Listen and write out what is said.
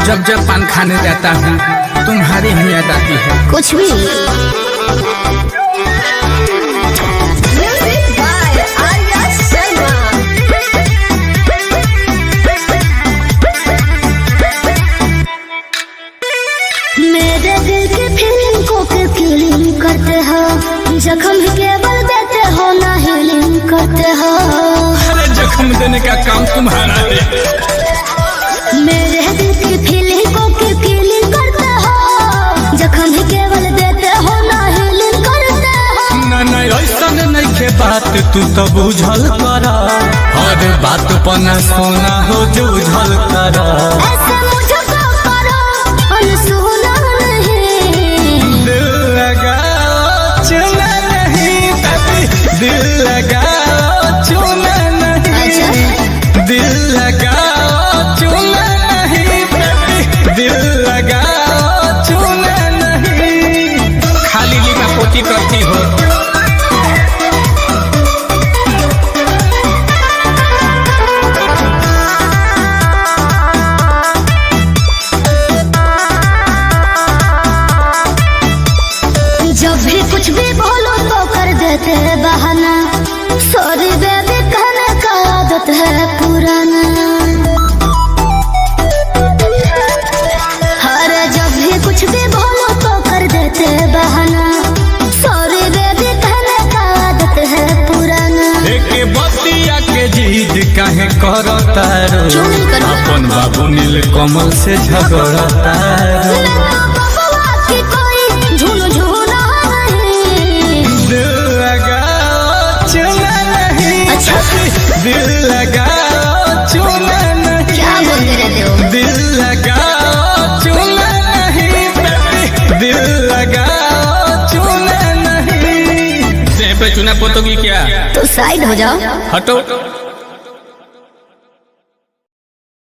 जब जब पान खाने जाता हूँ तुम्हारी ही याद आती है। कुछ भी मेरे दिल की फीलिंग को किलिंग करते हो, जख्म भी केवल देते हो ना हीलिंग करते हो। अरे जख्म देने का काम तुम्हारा है। मेरे दिल की फीलिंग को किलिंग करते हो, जख्म भी केवल देते हो ना हीलिंग करते हो। ना ऐसा नहीं के बात तू तो बुझल करा, हर बात पना सोना हो जूझल करा। ऐसे मुझको करो अनसुना नहीं, दिल लगाओ चुना नहीं baby, दिल लगाओ चुना नहीं, दिल लगाओ चुना नहीं baby, दिल लगाओ चुना नहीं। खाली लीला पोती करती हो। जब भी कुछ भी बोलो तो कर देते बहाना, सॉरी बेबी कहने का आदत है पुराना। हर जब भी कुछ भी बोलो तो कर देते बहाना, सॉरी बेबी कहने का आदत है पुराना। एक बतिया के जीद काहे करता रो, अपन बाबू नील कमल से झगड़ता रो। दिल लगाओ चुना नहीं, क्या बोलते रहते हो? दिल लगाओ चुना नहीं baby, दिल लगाओ चुना नहीं। पे चुना पोतोगी क्या? तो साइड हो जाओ। हटो।